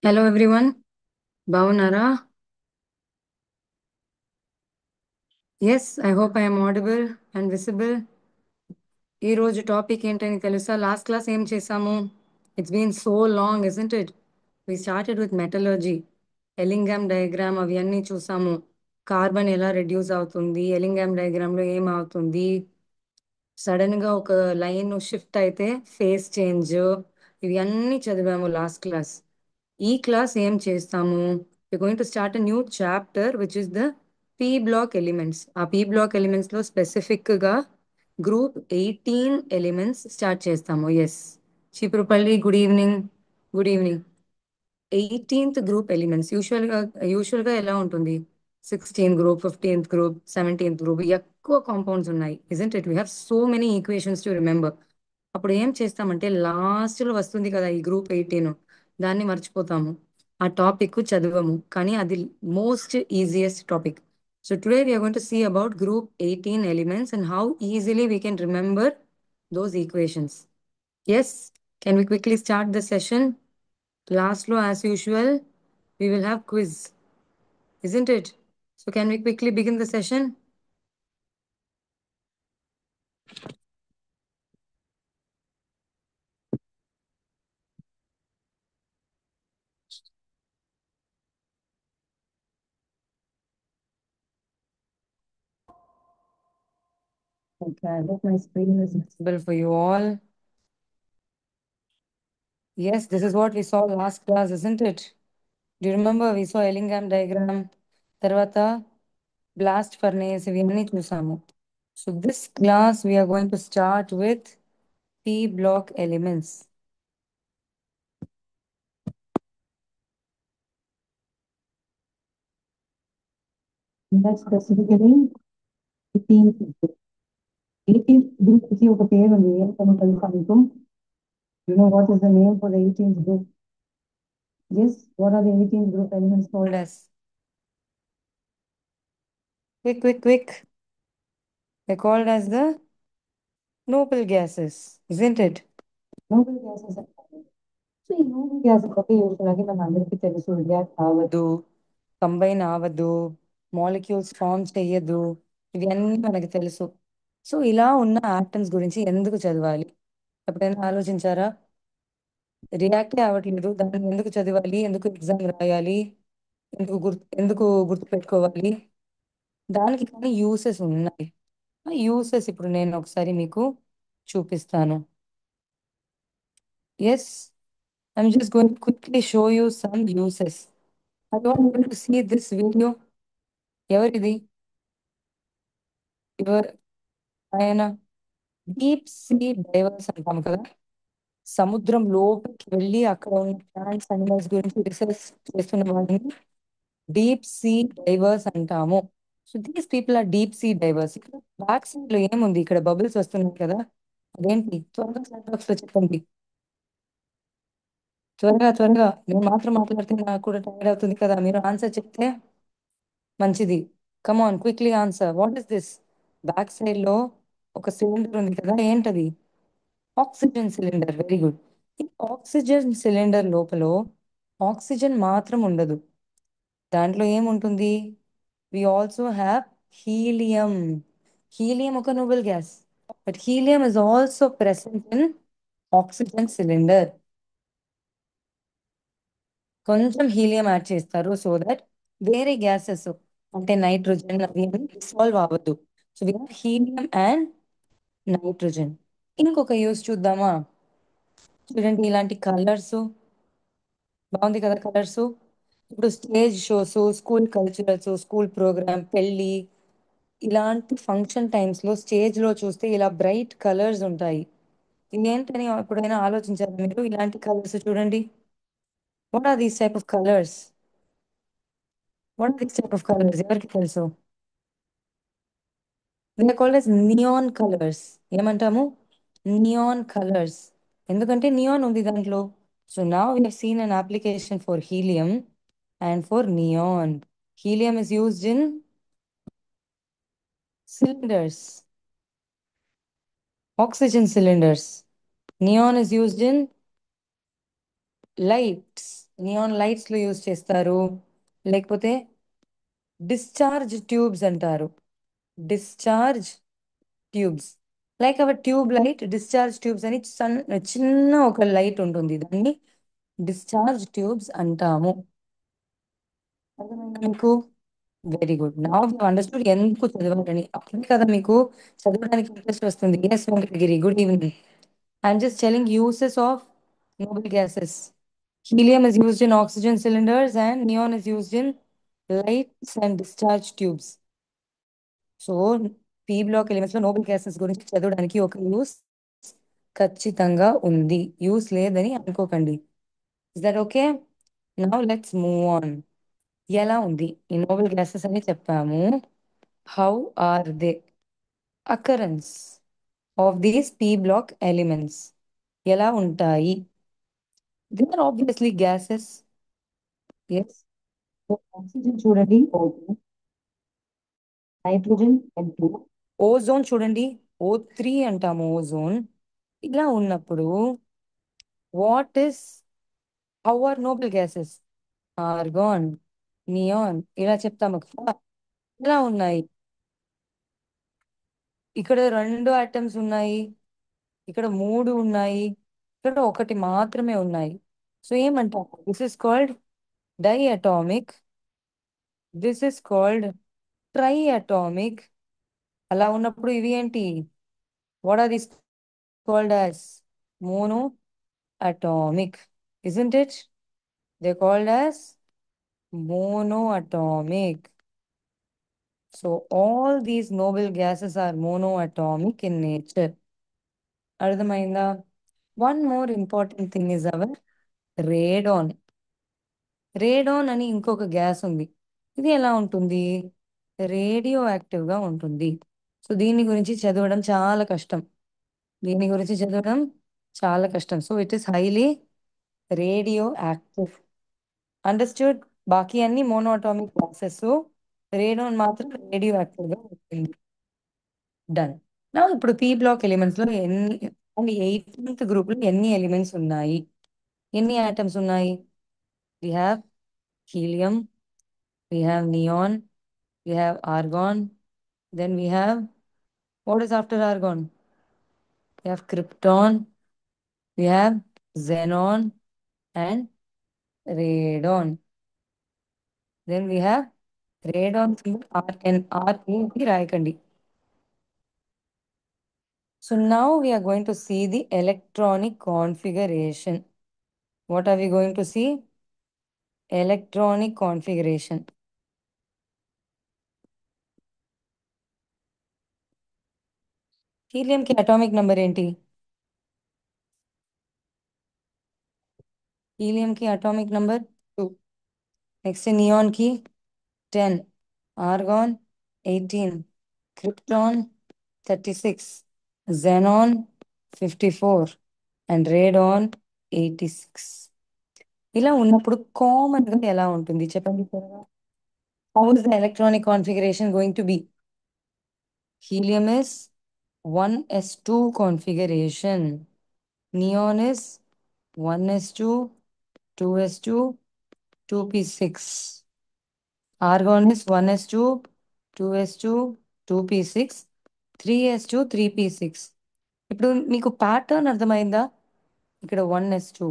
Hello everyone, బాగున్నారా? Yes, I hope I'm audible and visible. ఈ రోజు టాపిక్ ఏంటని తెలుసా? లాస్ట్ క్లాస్ ఏం చేసాము? It's been so long, isn't it? We started with metallurgy, Ellingham diagram అవి అన్నీ చూసాము. కార్బన్ ఎలా రెడ్యూస్ అవుతుంది, ఎలింగమ్ డయాగ్రామ్లో ఏం అవుతుంది, సడన్ గా ఒక లైన్ షిఫ్ట్ అయితే ఫేస్ చేంజ్, ఇవి అన్నీ చదివాము లాస్ట్ క్లాస్. ఈ క్లాస్ ఏం చేస్తాము? Going to start a new chapter which is the P block elements. ఆ పీ బ్లాక్ ఎలిమెంట్స్ లో స్పెసిఫిక్ గా గ్రూప్ 18 ఎలిమెంట్స్ స్టార్ట్ చేస్తాము. Yes, Cheepurupalli, good evening. Good evening. 18th group elements యూజువల్గా ఎలా ఉంటుంది? 16th group, 15th group, 17th group, ఎక్కువ compounds ఉన్నాయి. Isn't it? We have so many equations to remember. అప్పుడు ఏం చేస్తామంటే లాస్ట్ లో వస్తుంది కదా ఈ గ్రూప్ 18, దాన్ని మర్చిపోతాము. ఆ టాపిక్ చదవము, కానీ అది most easiest topic. So today we're going to see about group 18 elements and how easily we can remember those equations. Yes, can we quickly start the session? Last law, as usual, we will have quiz, isn't it? So can we quickly begin the session? Okay, I hope my screen is visible for you all. Yes, this is what we saw last class, isn't it? Do you remember we saw Ellingham diagram, తర్వాత blast furnace, ఇవన్నీ చూసాము. So this class we are going to start with P block elements. That's specifically 18th group. 18th group కి ఒక పేరు ఉంది. ఏంటో తెలుసా మీకు? You know what is the name for the 18th group? Yes, what are the 18th group elements called as? Quick, quick, quick. They're called as the noble gases, isn't it? Noble gases. So ఈ noble gases ఒక యూజువల్గా మన అందరికీ తెలుసు, react అవ్వదు, combine అవ్వదు, molecules form చెయ్యదు, ఇవి అన్నీ మనకి తెలుసు. సో ఇలా ఉన్న ఆటమ్స్ గురించి ఎందుకు చదవాలి? ఎప్పుడైనా ఆలోచించారా? రియాక్టే అవ్వట్లేదు, దాన్ని ఎందుకు చదవాలి, ఎందుకు ఎగ్జామ్ రాయాలి, ఎందుకు గుర్తు పెట్టుకోవాలి? దానికి కానీ యూసెస్ ఉన్నాయి. ఆ యూసెస్ ఇప్పుడు నేను ఒకసారి మీకు చూపిస్తాను. Yes, I'm just going quickly show you some uses. I want to see this video. ఎవరిది? ఎవరు ఆయన? డీప్ సీ డైవర్స్ అంటాం కదా, సముద్రం లోపలికి వెళ్ళి అక్కడ ఉన్న ప్లాంట్స్, అనిమల్స్ గురించి రీసెర్చ్ చేస్తున్న వాళ్ళని డీప్ సీ డైవర్స్ అంటాము. So these people are deep sea divers. ఇక్కడ బ్యాక్ సైడ్ లో ఏముంది? ఇక్కడ బబుల్స్ వస్తున్నాయి కదా, అదేంటి? త్వరగా చాట్ బాక్స్ లో చెప్పండి. త్వరగా త్వరగా, నేను మాత్రం మాట్లాడితే నాకు కూడా టైర్ అవుతుంది కదా, మీరు ఆన్సర్ చెప్తే మంచిది. Come on, quickly answer. What is this? Back side లో ఒక సిలిండర్ ఉంది కదా, ఏంటది? Oxygen cylinder. Very good. ఈ ఆక్సిజన్ సిలిండర్ లోపల ఆక్సిజన్ మాత్రం ఉండదు, దాంట్లో ఏముంటుంది? We also have helium. Helium ఒక noble gas, but helium is also present in oxygen cylinder. కొంచెం హీలియం యాడ్ చేస్తారు సో దట్ వేరే గ్యాసెస్ అంటే నైట్రోజన్ అవి డిసాల్వ్ అవ్వద్దు. So we have helium and nitrogen. ఇంకొక యూస్ చూద్దామా? చూడండి, ఇలాంటి కలర్స్, బాగుంది కదా కలర్స్. ఇప్పుడు stage shows, school culturals, school programme, పెళ్ళి, ఇలాంటి ఫంక్షన్ టైమ్స్ లో స్టేజ్ లో చూస్తే ఇలా బ్రైట్ కలర్స్ ఉంటాయి. ఇదేంటని ఎప్పుడైనా ఆలోచించారు మీరు? ఇలాంటి కలర్స్ చూడండి. What are these type of colours? What are these type of colours? ఎవరికి తెలుసు? They are called as neon colours. ఏమంటాము? Neon colours. ఎందుకంటే నియాన్ ఉంది దాంట్లో. So now we have seen an application for helium and for neon. Helium is used in cylinders, oxygen cylinders. Neon is used in lights. Neon lights లో use చేస్తారు. లేకపోతే discharge tubes అంటారు. Discharge tubes, like our tube light discharge tubes అని చిన్న ఒక light ఉంటుంది, దాన్ని discharge tubes అంటాము. అర్థమైందా మీకు? Very good. Now you understood ఎందుకు చదవాలని. అప్పుడే కదా మీకు చదవడానికి ఇంట్రెస్ట్ వస్తుంది. Yes Venkatagiri, good evening. I'm just telling uses of noble gases. Helium is used in oxygen cylinders and neon is used in lights and discharge tubes. So P block elements లో noble gases గురించి చదవడానికి ఒక use ఖచ్చితంగా ఉంది. Use లేదని అనుకోకండి. Is that okay? Now let's move on. ఎలా ఉంది ఈ నోబెల్ గ్యాసెస్ అని చెప్పాము. How are they? Occurrence of these P block elements ఎలా ఉంటాయి? They are obviously gases. Yes. Oxygen చూడండి, నైట్రోజన్ N2, ఓజోన్ చూడండి, O3 అంటాము, ఓజోన్. ఇలా ఉన్నప్పుడు what is how are noble gases? Argon, neon ఇలా చెప్తాము కదా. ఇలా ఉన్నాయి. ఇక్కడ రెండు ఆటమ్స్ ఉన్నాయి, ఇక్కడ మూడు ఉన్నాయి, ఇక్కడ ఒకటి మాత్రమే ఉన్నాయి. సో ఏమంటాము? This is called diatomic, this is called triatomic. అలా ఉన్నప్పుడు ఇవి ఏంటి? What are this called as monoatomic, isn't it? They're called as monoatomic. So all these noble gases are monoatomic in nature. అర్థమైందా? One more important thing is our radon. Radon అని ఇంకొక gas ఉంది. ఇది ఎలా ఉంటుంది? రేడియో యాక్టివ్ గా ఉంటుంది. So దీని గురించి చదవడం చాలా కష్టం. దీని గురించి చదవడం చాలా కష్టం. So it is highly radioactive. Understood? బాకీ అన్ని మోనోటామిక్ ప్రాసెస్, రేడాన్ మాత్రం రేడియో యాక్టివ్ గా ఉంటుంది. డన్. నా ఇప్పుడు పీ బ్లాక్ ఎలిమెంట్స్ లో ఎయిటీన్త్ గ్రూప్ లో ఎన్ని ఎలిమెంట్స్ ఉన్నాయి? ఎన్ని ఆటమ్స్ ఉన్నాయి? We have helium, we have neon, we have argon, then we have what is after argon? We have krypton, we have xenon and radon. Then we have radon symbol Rn, Ra రాయకండి. So now we are going to see the electronic configuration. What are we going to see? Electronic configuration. Helium కి atomic number ఏంటి? Helium కి atomic number 2. Next neon కి 10, organ 18, krypton 36, xenon 54 and radon 86. ఇలా ఉన్నప్పుడు common గా ఎలా ఉంటుంది చెప్పండి త్వరగా. How is the electronic configuration going to be? Helium is 1s2 configuration. Neon is 1s2, 2s2, 2p6. Argon is 1s2, 2s2, 2p6, 3s2, 3p6. ఇప్పుడు మీకు ప్యాటర్న్ అర్థమైందా? ఇక్కడ 1s2,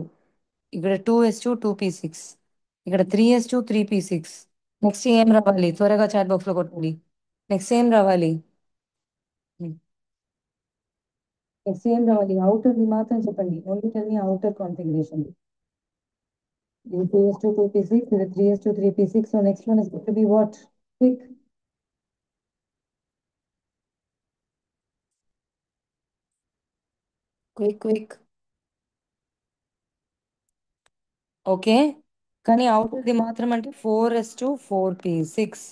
ఇక్కడ 2s2, 2p6, ఇక్కడ 3s2, 3p6. నెక్స్ట్ ఏం రావాలి? త్వరగా chat box లో కొట్టండి. నెక్స్ట్ ఏం రావాలి? నెక్స్ట్ ఏం రావాలి? అవుటర్ ది మాత్రం చెప్పండి. Only tell me outer configuration. ఇది 2s2, 2p6, ఇది 3s2, 3p6. So next one is going to be what? Quick. Quick, quick. Okay, కానీ అవుటర్ ది మాత్రం అంటే 4s2, 4p6.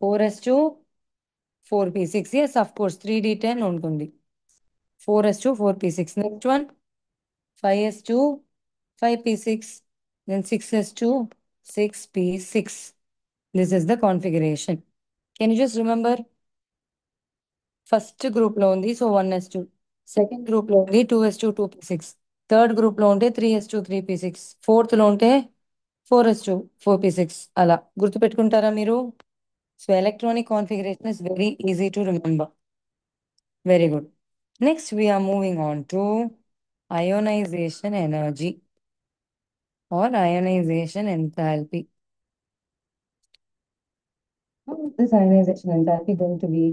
4s2, 4p6. Yes of course 3d10 ఉంటుంది. 4s2, 4p6. Next one 5s2, 5p6. Then 6s2, 6p6. This is the configuration. Can you just remember? First group లో ఉంది, so 1s2. Second group లో ఉంది 2s2, 2p6. Third గ్రూప్లో ఉంటే 3s2 3p6, ఫోర్త్లో ఉంటే 4s2 4p6, అలా గుర్తుపెట్టుకుంటారా మీరు? So electronic configuration is very easy to remember. Very good. Next we are moving on to ionization energy or ionization enthalpy. How is this ionization enthalpy going to be?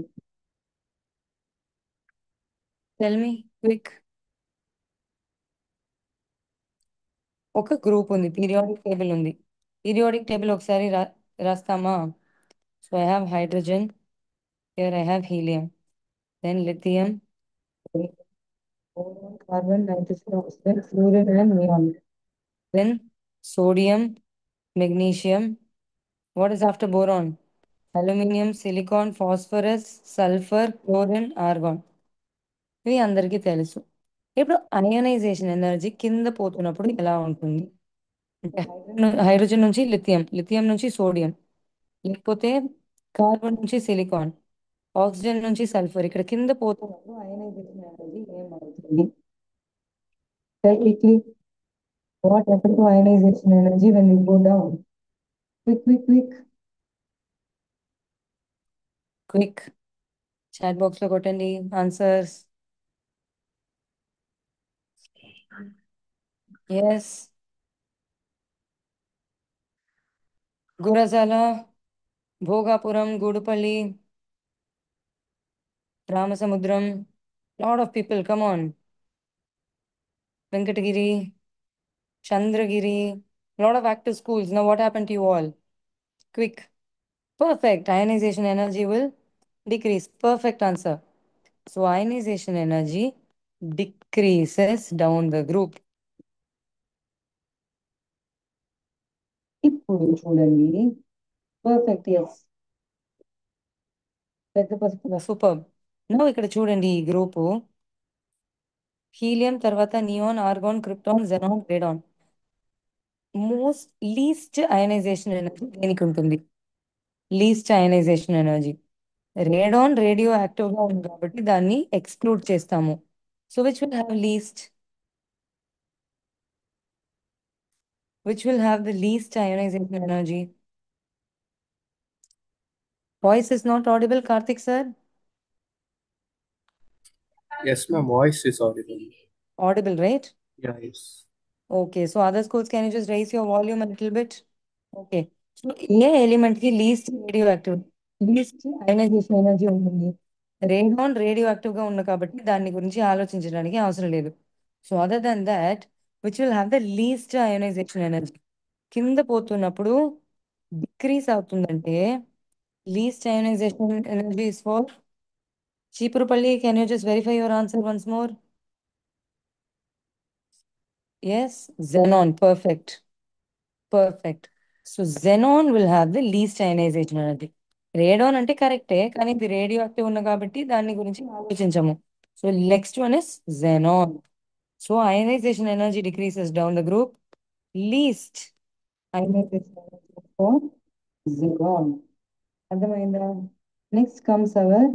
Tell me, quick. ఒక group ఉంది, periodic table ఉంది. Periodic table ఒకసారి రాస్తామా? So I have hydrogen, here I have helium, then lithium, carbon, nitrogen, oxygen, fluorine and neon. Then sodium, magnesium. What is after boron? Aluminium, silicon, phosphorus, sulfur, chlorine, argon. ఇవి అందరికీ తెలుసు. ఇప్పుడు ionisation energy కింద పోతున్నప్పుడు ఎలా ఉంటుంది అంటే hydrogen నుంచి లిథియం, లిథియం నుంచి సోడియం, లేకపోతే కార్బన్ నుంచి సిలికాన్, ఆక్సిజన్ నుంచి సల్ఫర్, ఇక్కడ కింద పోతున్నప్పుడు అయోనైజేషన్ ఎనర్జీ ఏమవుతుంది? Tell quickly, what happened to ionization energy when we go down? Quick, quick, quick. Quick. Chat box లో కొట్టండి answers. Yes. Gurazala, Bhogapuram, Gudupalli, Ramasamudram. Lot of people, come on. Venkatagiri, Chandragiri, lot of active schools. Now, what happened to you all? Quick. Perfect. Ionization energy will decrease. Perfect answer. So, ionization energy decreases down the group. ఇప్పుడు చూడండి. Perfect, yes. పెద్ద పసుపు, super. No ఇక్కడ చూడండి, ఈ group helium తర్వాత neon, argon, krypton, xenon, radon. Most least ionisation energy దేనికి ఉంటుంది? Least ionisation energy radon radioactive గా ఉంది కాబట్టి దాన్ని ఎక్స్క్లూడ్ చేస్తాము. So which will have least, which will have the least ionisation energy? Voice is not audible, Karthik sir. Yes, ma'am. Voice is audible. Audible, right? Yeah, yes. Okay, so other schools, can you just raise your volume a little bit? Okay. So ఏ element కి least radioactive, least ionisation energy ఉంటుంది? Radon radioactive గా ఉంది కాబట్టి దాని గురించి ఆలోచించడానికి అవసరం లేదు. So other than that, which will have the least ionisation energy కింద పోతున్నప్పుడు డిక్రీస్ అవుతుందంటే least ionisation energy is for Cheepurupalli. Can you just verify your answer once more? Yes, xenon. Perfect. Perfect. So xenon will have the least ionization energy. Radon అంటే కరెక్టే, కానీ ఇది radio active ఉన్న కాబట్టి దాని గురించి ఆలోచించము. So next one is xenon. So ionisation energy decreases down the group. Least ionisation energy for xenon. అర్థమైందా? Next comes our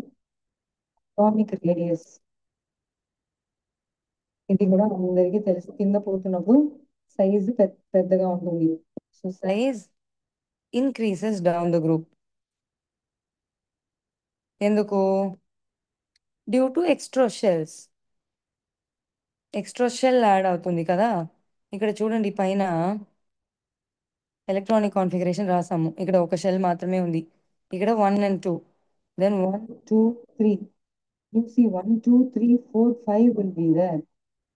atomic radius. ఇది కూడా అందరికీ తెలుసు, కింద పోతున్నప్పుడు సైజ్ పెద్దగా ఉంటుంది. So size increases down the group. ఎందుకు? Due to extra shells. Extra shell add అవుతుంది కదా. ఇక్కడ చూడండి, పైన ఎలక్ట్రానిక్ కాన్ఫిగరేషన్ రాసాము, ఇక్కడ ఒక షెల్ మాత్రమే ఉంది. ఇక్కడ 1 and 2, then 1 2 3. You see 1 2 3 4 5 will be there.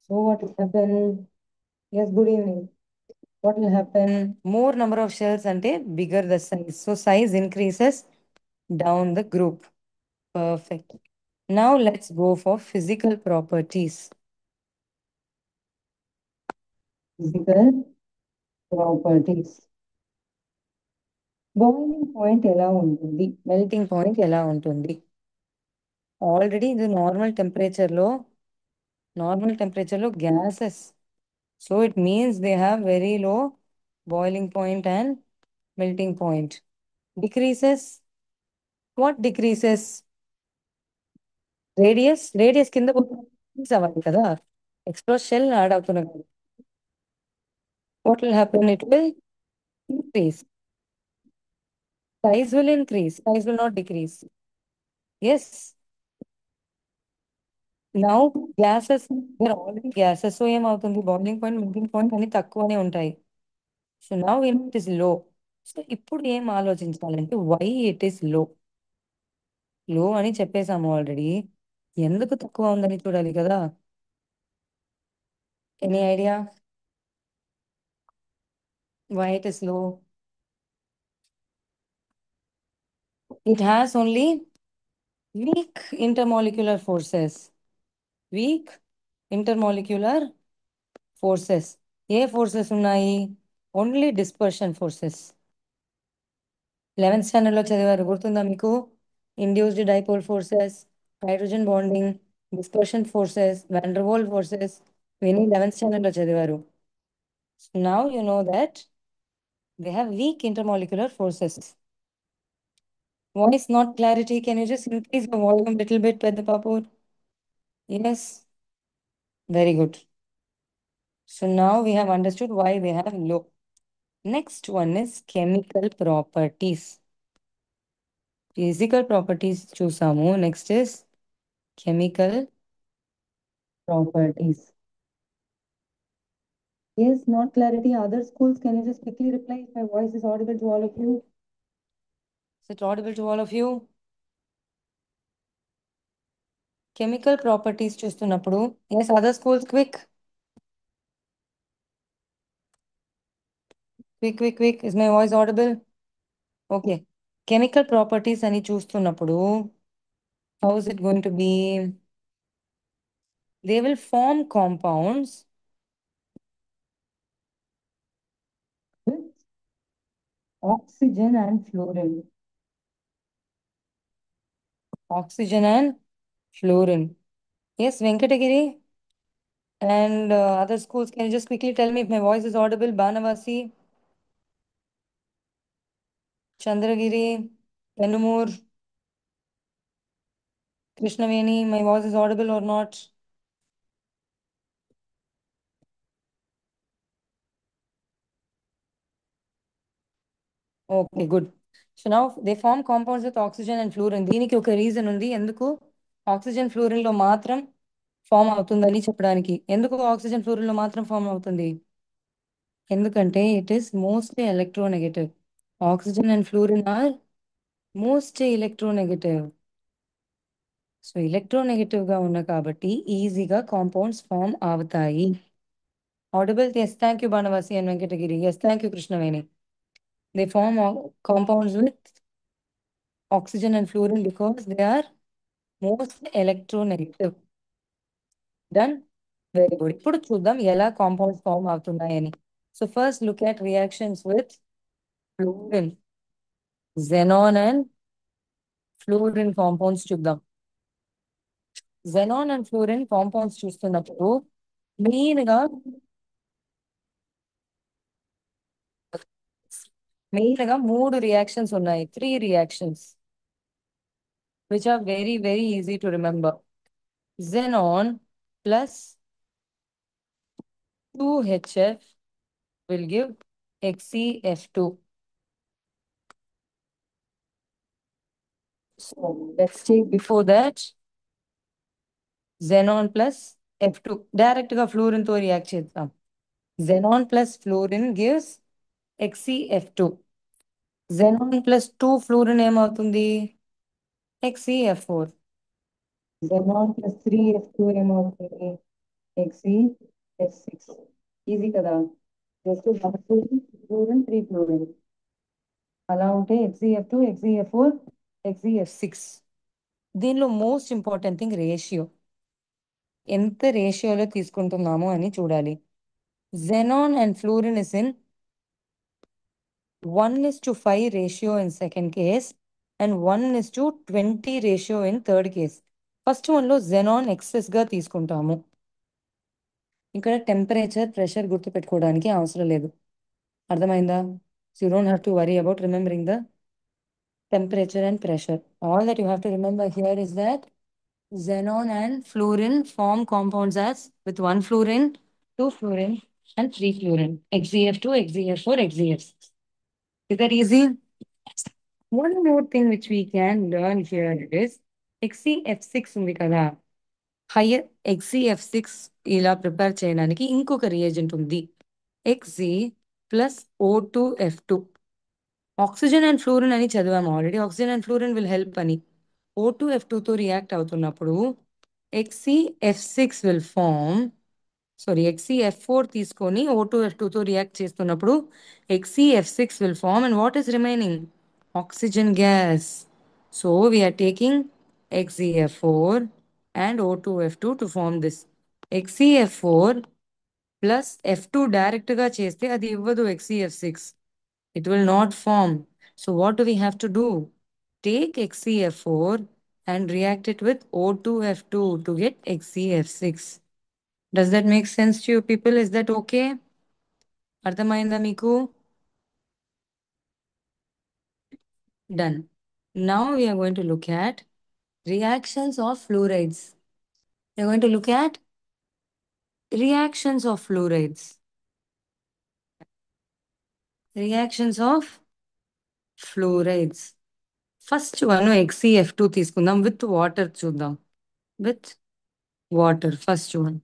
So what will happen? Yes, good evening. What will happen? More number of shells ante bigger the size. So size increases down the group. Perfect. Now let's go for physical properties. Physical properties. Boiling point ఎలా ఉంటుంది, melting point ఎలా ఉంటుంది? Already ఇది normal టెంపరేచర్లో gases. So it means they have very low boiling point and melting point. Decreases, what decreases? Radius కింద increase అవ్వాలి కదా. Explore shell add అవుతున్నది. What will happen? It will increase. Size will increase. Size will not decrease. Yes. Now gases, there are already gases. So ఏమవుతుంది? Boiling point, melting point అన్ని తక్కువనే ఉంటాయి. So now it is లో. So ఇప్పుడు ఏం ఆలోచించాలంటే why it is low. లో అని చెప్పేసాము already. ఎందుకు తక్కువ ఉందని చూడాలి కదా. Any idea why it is low? It has only weak intermolecular forces. Weak intermolecular forces. A forces ఉన్నాయి? Only dispersion forces. 11th స్టాండర్డ్లో చదివారు, గుర్తుందా మీకు? Induced dipole forces, hydrogen bonding, dispersion forces, van der Waal forces, ఇవన్నీ 11th స్టాండర్డ్లో చదివారు. Now you know that they have week intermolecular forces. Voice not clarity. Can you just increase the volume a little bit, Pedda Papur? Yes. Very good. So now we have understood why we have low. Next one is chemical properties. Physical properties చూసాము. Next is chemical properties. Yes, not clarity. Other schools, can you just quickly reply if my voice is audible to all of you? Is it audible to all of you? Chemical properties చూస్తున్నప్పుడు, yes, other schools, quick. Quick. Is my voice audible? Okay. Chemical properties అని చూస్తున్నప్పుడు, how is it going to be? They will form compounds with oxygen and fluorine. Oxygen and fluorine. Yes, Venkatagiri. And other schools, can you just quickly tell me if my voice is audible? Banavasi, Chandragiri, Penumur, Krishnaveni, my voice is audible or not? Okay, good. So now they form compounds with oxygen and fluorine. దీనికి ఒక reason ఉంది ఎందుకు oxygen fluorine లో మాత్రం form అవుతుందని చెప్పడానికి. ఎందుకు oxygen fluorine లో మాత్రం ఫామ్ అవుతుంది? ఎందుకంటే it is mostly electronegative. Oxygen and fluorine are mostly electronegative. So electronegative గా ఉన్న కాబట్టి ఈజీగా కాంపౌండ్స్ ఫామ్ అవుతాయి. Audible? Yes, thank you Banavasi and Venkatagiri. Yes, thank you Krishnaveni. They form compounds with oxygen and fluorine because they are most electronegative. Done? Very good. ఇప్పుడు చూద్దాం ఎలా compounds form అవుతున్నాయని. So first look at reactions with fluorine. xenon and fluorine compounds చూద్దాం. xenon and fluorine compounds చూస్తున్నప్పుడు main గా మూడు reactions ఉన్నాయి. 3 reactions which are very very easy to remember. xenon plus 2HF will give XeF2. So let's take before that xenon plus F2. Direct గా fluorine తో react చేద్దాం. xenon plus fluorine gives XeF2. xenon plus 2 fluorine ఏమవుతుంది? XeF4. xenon plus 3F2 ఏమవుతుంది? XeF6. Easy కదా. Just 1 fluorine 3 fluorine. అలా ఉంటే XeF2, XeF4, XeF6. దీనిలో most important thing ratio. ఎంత రేషియోలో తీసుకుంటున్నాము అని చూడాలి. xenon and fluorine is in 1:5 ratio in second case and 1:20 ratio in third case. First వన్లో xenon ఎక్సెస్ గా తీసుకుంటాము. ఇక్కడ టెంపరేచర్, ప్రెషర్ గుర్తుపెట్టుకోవడానికి అవసరం లేదు. అర్థమైందా? So you don't have to worry about remembering the temperature and pressure. All that you have to remember here is that Xenon and fluorine form compounds as with one fluorine, two fluorine, and three fluorine. XeF2, XeF4, XeF6. Is that easy? One more thing which we can learn here is XeF6 ఉంది కదా, higher XeF6 ఇలా prepare చేయడానికి ఇంకొక reagent ఉంది. Xe plus O2F2. Oxygen and fluorine అని చదివాము already. Oxygen and fluorine will help అని. O2F2తో రియాక్ట్ అవుతున్నప్పుడు XeF6 will form, sorry XeF4 తీసుకొని O2F2తో రియాక్ట్ చేస్తున్నప్పుడు XeF6 will form, and what is remaining? Oxygen gas. So we are taking XeF4 and O2F2 to form this. XeF4 plus F2 direct గా చేస్తే అది ఇవ్వదు XeF6. It will not form. So what do we have to do? Take XeF4 and react it with O2F2 to get XeF6. Does that make sense to you people? Is that okay? అర్థమైందా మీకు? Done. Now we are going to look at reactions of fluorides. We are going to look at reactions of fluorides. Reactions of fluorides. First one XeF2 తీసుకుందాం, with water చూద్దాం. With water, first one.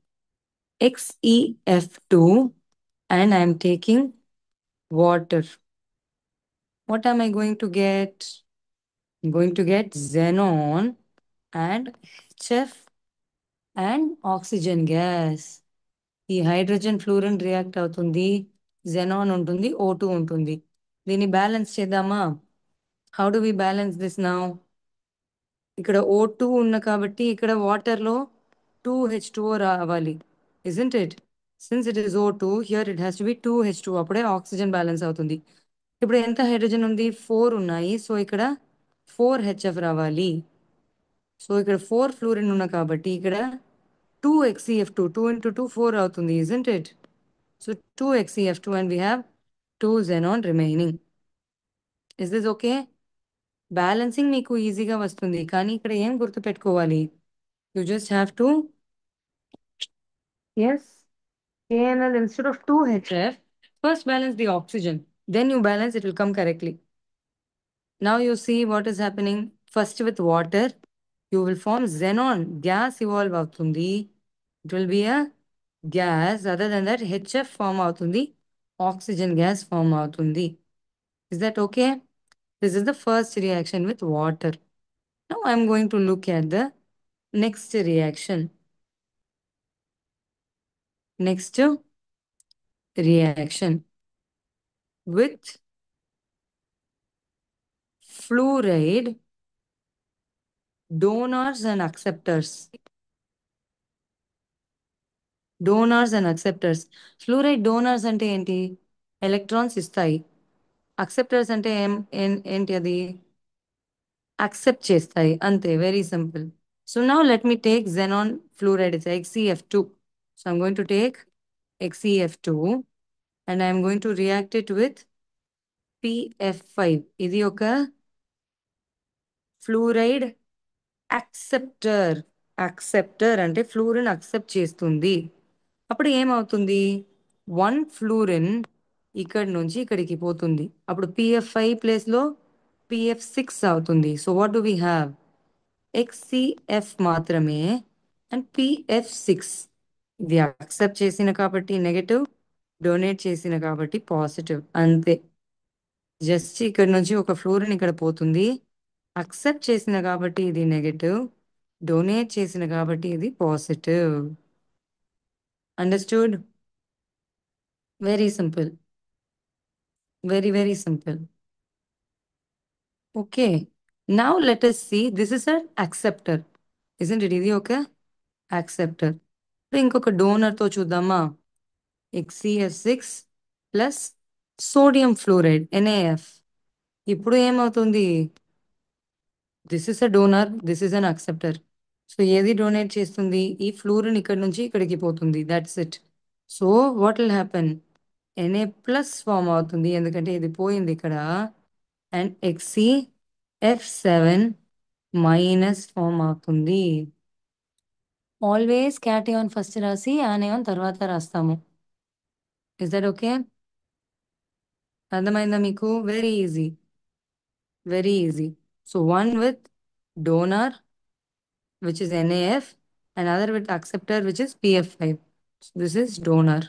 XeF2 and I am taking water. What am I going to get? I'm going to get xenon and HF and oxygen gas. ఈ hydrogen fluorine react అవుతుంది, xenon ఉంటుంది, O2 ఉంటుంది. దీన్ని balance చేద్దామా? How do we balance this now? ఇక్కడ O2 ఉన్న కాబట్టి ఇక్కడ వాటర్లో 2H2O రావాలి, isn't it? Since it is O2, here it has to be 2H2, అప్పుడే ఆక్సిజన్ బ్యాలెన్స్ అవుతుంది. ఇప్పుడు ఎంత హైడ్రోజన్ ఉంది? 4 ఉన్నాయి. సో ఇక్కడ 4HF రావాలి. సో ఇక్కడ 4 ఫ్లూరిన్ ఉన్న కాబట్టి ఇక్కడ 2XeF2, 2 into 2, 4 అవుతుంది, isn't it? So 2XeF2 and we have 2 xenon remaining. Is this okay? Balancing మీకు ఈజీగా వస్తుంది, కానీ ఇక్కడ ఏం గుర్తుపెట్టుకోవాలి? You just have to, yes, KNL instead of 2HF, first balance the oxygen, then you balance, it will come correctly. Now you see what is happening. First with water, you will form xenon, gas evolve అవుతుంది. It will be a gas. Other than that, HF form అవుతుంది, oxygen gas form అవుతుంది. Is that okay? This is the first reaction with water. Now I'm going to look at the next reaction. Next reaction with fluoride donors and acceptors. Donors and acceptors. Fluoride donors అంటే ఏంటి? Electrons ఇస్తాయి. అక్సెప్టర్స్ అంటే ఏంటి? అది accept చేస్తాయి, అంతే. Very simple. So now let me take xenon fluoride. It's XeF2. So I'm going to take XeF2 and I'm going to react it with PF5. ఇది ఒక ఫ్లూరైడ్ యాక్సెప్టర్. యాక్సెప్టర్ అంటే ఫ్లూరిన్ అక్సెప్ట్ చేస్తుంది. అప్పుడు ఏమవుతుంది? 1 ఫ్లూరిన్ ఇక్కడ నుంచి ఇక్కడికి పోతుంది. అప్పుడు PF5 ప్లేస్లో PF6 అవుతుంది. So what do we have? XCF మాత్రమే అండ్ PF6. ఇది అక్సెప్ట్ చేసిన కాబట్టి నెగటివ్, డొనేట్ చేసిన కాబట్టి పాజిటివ్, అంతే. జస్ట్ ఇక్కడ నుంచి ఒక ఫ్లూరిన్ ఇక్కడ పోతుంది. అక్సెప్ట్ చేసిన కాబట్టి ఇది నెగటివ్, డొనేట్ చేసిన కాబట్టి ఇది positive. Understood? Very simple. Very, very simple. Okay. Now let us see. This is an acceptor. Isn't it? ఇది ఒక acceptor. ఇప్పుడు ఇంకొక డోనర్ తో చూద్దామా? XeF6 plus sodium fluoride NaF. ఇప్పుడు ఏమవుతుంది? This is a donor, this is an acceptor. So ఏది donate చేస్తుంది? ఈ ఫ్లూరిన్ ఇక్కడ నుంచి ఇక్కడికి పోతుంది. That's it. So what will happen? Na plus form అవుతుంది, ఎందుకంటే ఇది పోయింది ఇక్కడ. అండ్ XeF7 మైనస్ ఫామ్ అవుతుంది. ఆల్వేస్ క్యాటయాన్ ఫస్ట్ రాసి యానయాన్ తర్వాత రాస్తాము. Is that okay? అర్థమైందా మీకు? Very easy, very easy. So one with donor which is NAF, another with acceptor which is PF5. So this is donor.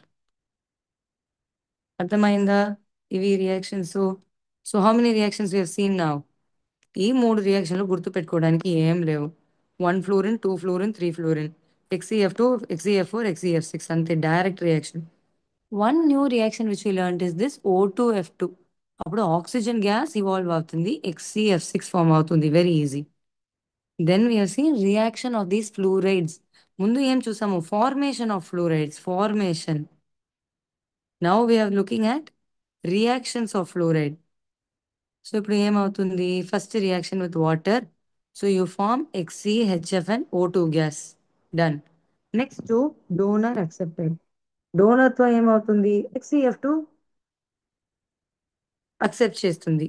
అర్థమైందా? ఇవి reactions. So how many reactions we have seen now? ఈ మూడు రియాక్షన్లు గుర్తు పెట్టుకోవడానికి ఏం లేవు. 1 fluorine, 2 fluorine, 3 fluorine, XeF2, XeF4, XeF6 అంతే, direct reaction. One new reaction which we learned is this O2F2. అప్పుడు ఆక్సిజన్ గ్యాస్ ఇవాల్వ్ అవుతుంది, XeF6 ఫామ్ అవుతుంది. Very easy. Then we have seen reaction of these fluorides. ముందు ఏం చూసాము? Formation of fluorides, formation. Now we are looking at reactions of fluoride. So ఇప్పుడు ఏమవుతుంది? First reaction with water, so you form XeHFn O2 gas. Done. Next donor accepted. Donor తో ఏమవుతుంది? XeF2 accept చేస్తుంది.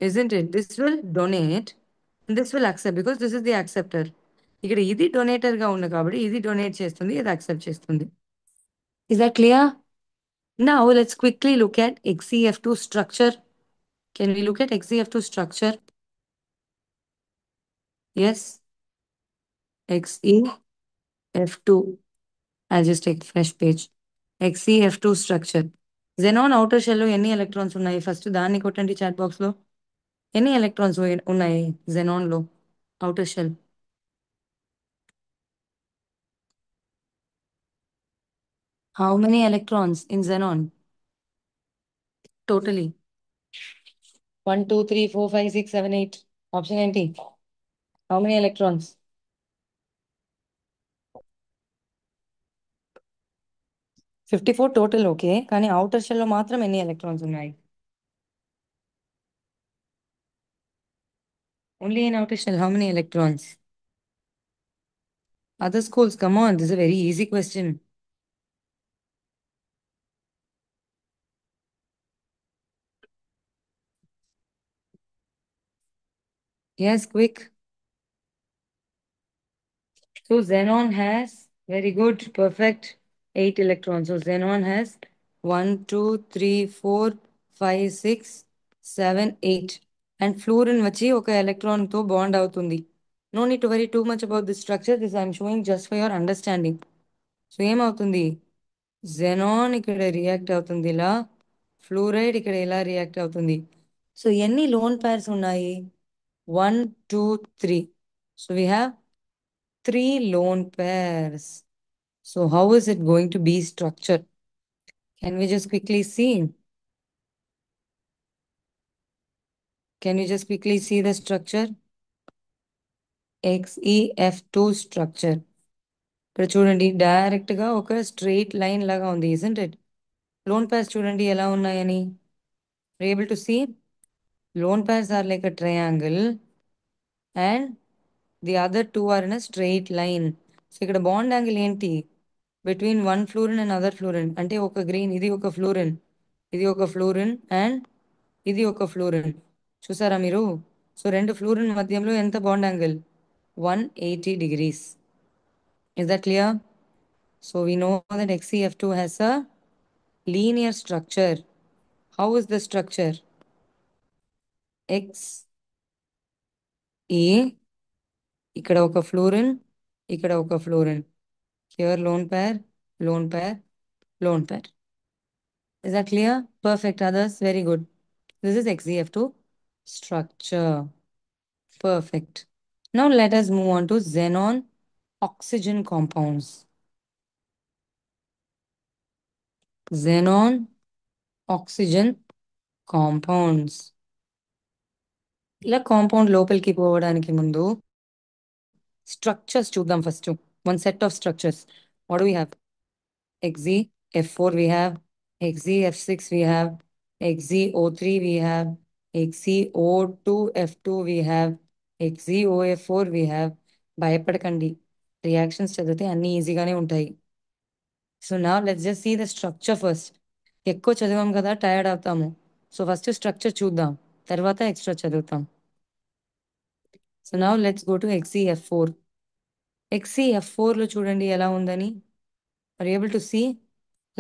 Isn't it? This will donate, and this will accept because this is the acceptor. ఇక్కడ ఇది donator గా ఉంది కాబట్టి ఇది donate చేస్తుంది, ఇది అక్సెప్ట్ చేస్తుంది. Is that clear? Now let's quickly look at XeF2 structure. Can we look at XeF2 structure? Yes. XeF2. I'll just take fresh page. XeF2 structure. Xenon outer shell లో ఎన్ని electrons ఉన్నాయి? First దాన్ని కొట్టండి chat box లో. ఎన్ని electrons ఉన్నాయి xenon లో outer shell? How many electrons in xenon totally? 1, 2, 3, 4, 5, 6, 7, 8. Option ఏంటి? How many electrons? 54 total, okay. కానీ అవుటర్ షెల్ లో మాత్రం ఎన్ని ఎలక్ట్రాన్స్ ఉన్నాయి? Only in outer shell, how many electrons? Other schools, come on, this is a very easy question. Yes, quick. So xenon has, very good, perfect, 8 electrons. So xenon has 1, 2, 3, 4, 5, 6, 7, 8. And fluorine వచ్చి ఒక electron తో bond అవుతుంది. No need to worry too much about this structure. This I am showing just for your understanding. So ఏమవుతుంది? Xenon ఇక్కడ react అవుతుంది ఇలా, fluoride ఇక్కడ ఇలా రియాక్ట్ అవుతుంది. సో ఎన్ని లోన్ పైర్స్ ఉన్నాయి? 1, 2, 3. So we have 3 lone pairs. So how is it going to be structured? Can we just quickly see? Can we just quickly see the structure? XeF2 structure. ఇక్కడ చూడండి, direct గా ఒక straight line లాగా ఉంది, isn't it? Loan pairs చూడండి ఎలా ఉన్నాయని. Able to see? Lone pairs are like a triangle and the other two are in a straight line. So ఇక్కడ బాండ్ యాంగిల్ ఏంటి? Between one fluorine and other fluorine. అంటే ఒక green, ఇది ఒక ఫ్లూరిన్, ఇది ఒక ఫ్లూరిన్ అండ్ ఇది ఒక ఫ్లూరిన్. చూసారా మీరు? సో రెండు ఫ్లూరిన్ మధ్యలో ఎంత bond angle? 180 degrees. Is that clear? So we know that XeF2 has a linear structure. How is the structure? X E, ఇక్కడ ఒక ఫ్లూరిన్, ఇక్కడ ఒక ఫ్లూరిన్. Here lone pair, lone pair, lone pair. Is that clear? Perfect. Others, very good. This is XeF2 structure. Perfect. Now let us move on to xenon oxygen compounds. Xenon oxygen compounds. ఇలా compound లోపలికి పోవడానికి ముందు structures చూద్దాం first. One set of structures. What do we have? XeF4 we have, XeF6 we have, XeO3 we have, XeO2F2 we have, XeOF4 we have. భయపడకండి, reactions చదివితే అన్ని ఈజీగానే ఉంటాయి. సో నా let's just see the structure first. ఎక్కువ చదివాం కదా, tired అవుతాము. సో ఫస్ట్ స్ట్రక్చర్ చూద్దాం, తర్వాత ఎక్స్ట్రా చదువుతాం. సో నా లెట్స్ గో టు XeF4. XeF4లో చూడండి ఎలా ఉందని. Are you able to see?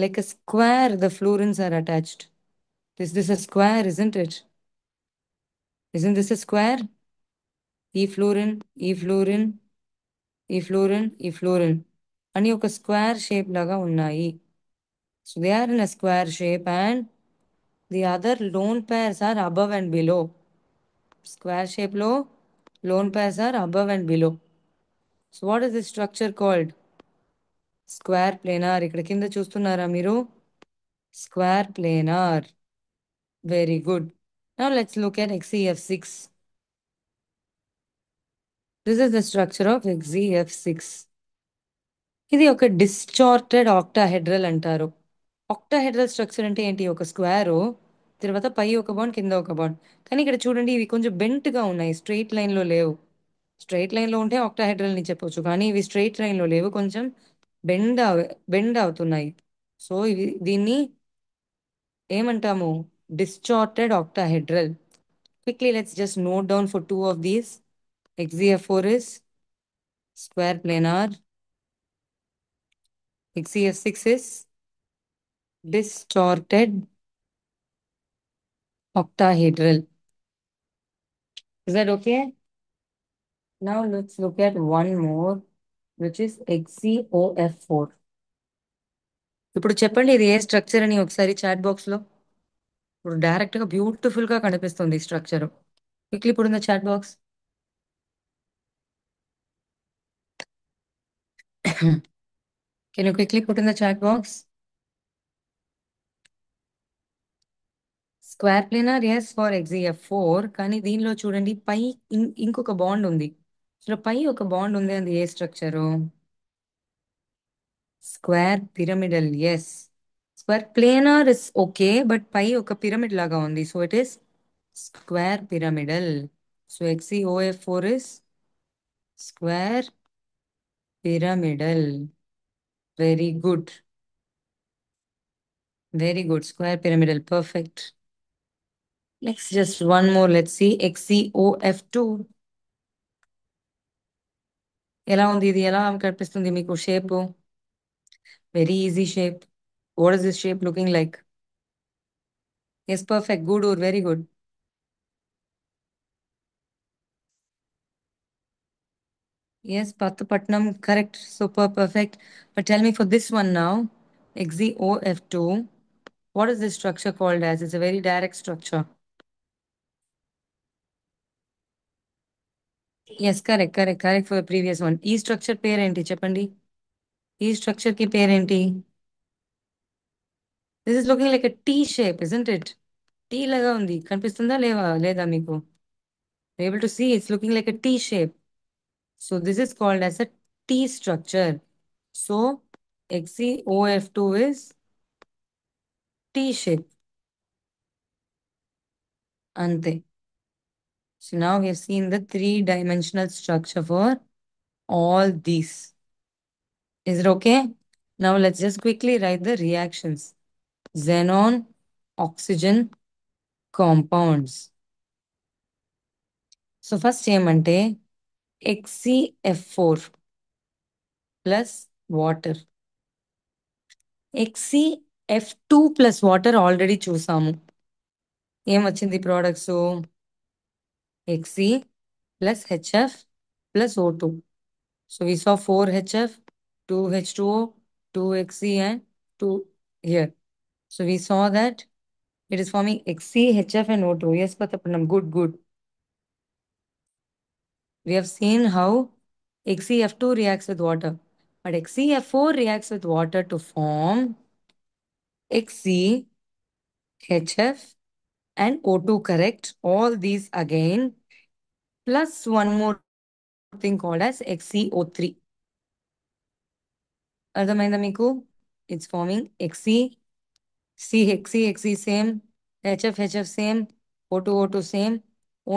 Like a square, the fluorines are attached. Is this a square, isn't it? Isn't this a square? ఈ ఫ్లూరిన్, ఈ ఫ్లూరిన్, ఈ ఫ్లూరిన్, ఈ ఫ్లూరిన్ అని ఒక స్క్వేర్ షేప్ లాగా ఉన్నాయి. So they are in a square shape and the other lone pairs are above and below. Square shape లో lone pairs are above and below. So what is this structure called? Square planar. ఇక్కడ కింద చూస్తున్నారా మీరు? Square planar. Very good. Now let's look at XeF6. This is the structure of XeF6. ఇది ఒక డిస్చార్టెడ్ octahedral అంటారు. Octahedral structure అంటే ఏంటి? ఒక స్క్వేరు, తర్వాత పై ఒక బాండ్, కింద ఒక బాండ్. కానీ ఇక్కడ చూడండి ఇవి కొంచెం bent గా ఉన్నాయి, స్ట్రైట్ లైన్లో లేవు. స్ట్రైట్ లైన్లో ఉంటే ఆక్టాహెడ్రల్ అని చెప్పొచ్చు, కానీ ఇవి స్ట్రైట్ లైన్లో లేవు, కొంచెం బెండ్ అవుతున్నాయి. సో దీన్ని ఏమంటాము? డిస్చార్టెడ్ octahedral. Quickly, let's just note down for two of these. XeF4 is square planar. XeF6 is distorted octahedral. Is that okay? Now let's look at one more, which is XeOF4. ఇప్పుడు చెప్పండి ఇది ఏ structure అని ఒకసారి chat box లో. ఇప్పుడు direct గా beautiful గా కనిపిస్తుంది ఈ స్ట్రక్చర్. క్విక్లీ ఇప్పుడు ఉన్న chat box. Can you quickly put in the chat box? Square planar yes for XeF4. కానీ దీనిలో చూడండి పై ఇంకొక బాండ్ ఉంది. సో పై ఒక బాండ్ ఉంది, అది ఏ structure? Square pyramidal. Yes. Square planar is okay, but పై ఒక పిరమిడ్ లాగా ఉంది, so it is square pyramidal. So XeOF4 is square pyramidal. Very good. Very good. Square pyramidal. Perfect. Next just one more. Let's see XeOF2. ఎలా ఉంది? ఇది ఎలా కనిపిస్తుంది మీకు shape? Very easy shape. What is this shape looking like? Yes, perfect. Good ఊర్. Very good. Yes, Pathapatnam, correct. Super perfect. But tell me for this one now, XeOF2, what is this structure called as? It's a very direct structure. Yes, correct, correct, correct for the previous one. E structure pair enti cheppandi. E structure ki pair enti. This is looking like a T shape, isn't it? T laga undi. Kanpistunda leda meeku? You're able to see it's looking like a T shape. So this is called as a T structure. So XeOF2 is T shape. Ante. So now we have seen the three-dimensional structure for all these. Is it okay? Now let's just quickly write the reactions. Xenon, oxygen, compounds. So first ఏమంటే XeF4 plus water. XeF2 plus water already చూసాము. ఏం వచ్చింది products? Xe plus HF plus O2. So we saw 4HF, 2H2O, 2Xe and 2 here. So we saw that it is forming Xe, HF and O2. Yes, Patapannam. Good, good. We have seen how XeF2 reacts with water. But XeF4 reacts with water to form Xe, HF and O2, correct? All these again, plus one more thing called as XeO3. అర్థమైందా మీకు? It's forming Xe, Xe same, HF same, O2 same.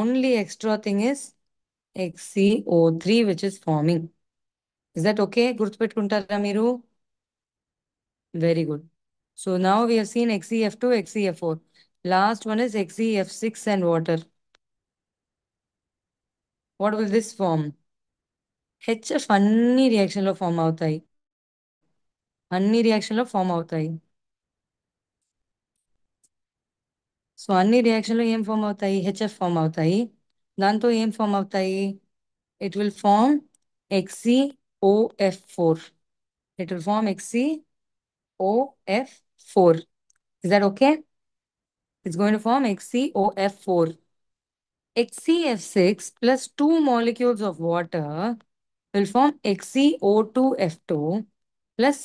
Only extra thing is XeO3 which is forming. Is that okay? గుర్తుపెట్టుకుంటారా మీరు? Very good. So now we have seen XeF2, XeF4. Last one is XeF6 and water. What will this form? HF అన్ని రియాక్షన్లో form అవుతాయి. అన్ని రియాక్షన్లో form అవుతాయి. So అన్ని రియాక్షన్లో ఏం form అవుతాయి? HF form అవుతాయి. దాంతో ఏం ఫామ్ అవుతాయి? It will form HCOF4. It will form HCOF4. Is that okay? It's going to form HCOF4. HCF6 plus two molecules of water will form HCO2F2 plus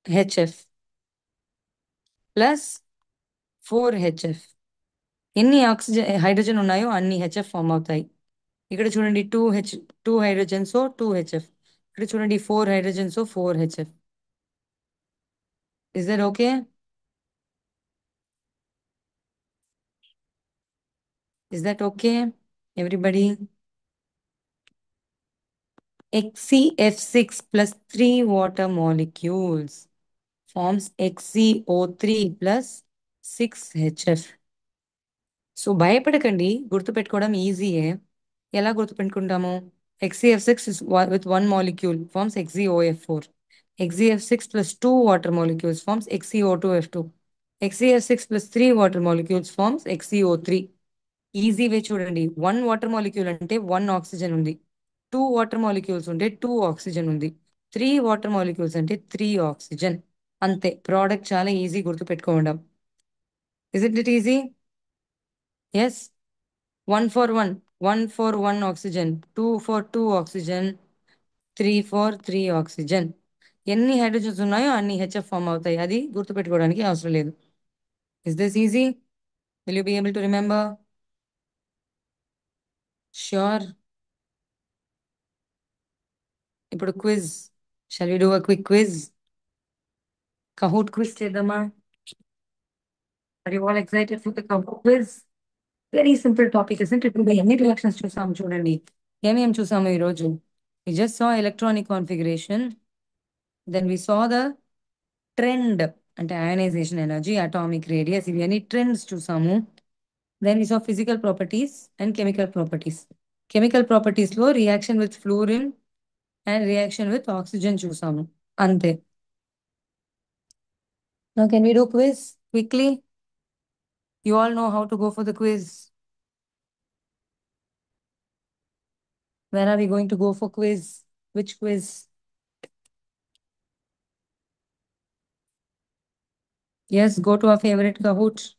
HF plus 4HF. ఎన్ని oxygen hydrogen ఉన్నాయో అన్ని HF form అవుతాయి. ఇక్కడ చూడండి two hydrogens 2HF. ఇక్కడ చూడండి 4 hydrogens 4HF. Is that okay? Is that okay everybody? HCF6 plus 3 water molecules forms HCO3 plus 6HF. So భయపడకండి, గుర్తుపెట్టుకోవడం ఈజీయే. ఎలా గుర్తుపెట్టుకుంటాము? HCF6 is with one molecule forms HCOF4. HCF6 plus two water molecules forms HCO2F2. HCF6 plus three water molecules forms HCO3. Easy way చూడండి. One water molecule అంటే one oxygen ఉంది. Two water molecules ఉంటే two oxygen ఉంది. Three water molecules అంటే three oxygen. అంతే. Product చాలా easy గుర్తుపెట్టుకోవడం. Is it easy? Yes. One for one, one for one oxygen, two for two oxygen, three for three oxygen. ఎన్ని hydrogens ఉన్నాయో అన్ని HF form అవుతాయి. అది గుర్తుపెట్టుకోవడానికి అవసరం లేదు. Is this easy? Will you be able to remember? Sure. ఇప్పుడు quiz. Shall we do a quick quiz? Kahoot quiz చేద్దామా? Are you all excited for the Kahoot quiz? Very simple topic is it? ఇప్పుడు ఎన్ని reactions చూసాము చూడండి. ఏమేం చూసాము ఈరోజు? We just saw electronic configuration, then we saw the trend అంటే ionisation energy, atomic radius, ఇవన్నీ ట్రెండ్స్ చూసాము. Then we saw physical properties and chemical properties. Chemical properties లో reaction with fluorine and reaction with oxygen చూసాము. అంతే. Now can we do quiz quickly? You all know how to go for the quiz. Where are we going to go for quiz? Which quiz? Yes, go to our favorite Kahoot.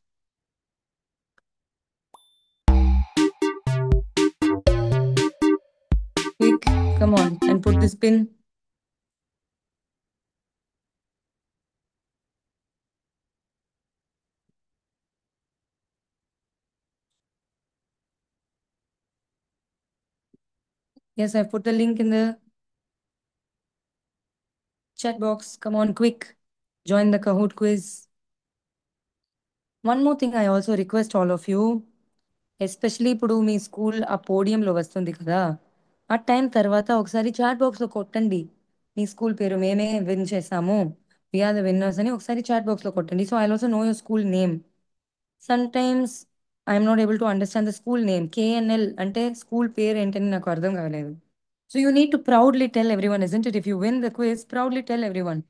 Quick, come on and put this pin. Yes, I put the link in the chat box. Come on, quick. Join the Kahoot quiz. One more thing I also request all of you, especially ఇప్పుడు మీ school ఆ పోడియంలో వస్తుంది కదా, ఆ time తర్వాత ఒకసారి chat బాక్స్లో కొట్టండి మీ school పేరు. మేమే విన్ చేసాము, వీఆర్ ద విన్నర్స్ అని ఒకసారి చాట్ బాక్స్లో కొట్టండి. So I also know your school name. Sometimes I'm not able to understand the school name. KNL అంటే స్కూల్ పేరు ఏంటని నాకు అర్థం కాలేదు. So you need to proudly tell everyone, isn't it? If you win the quiz, proudly tell everyone.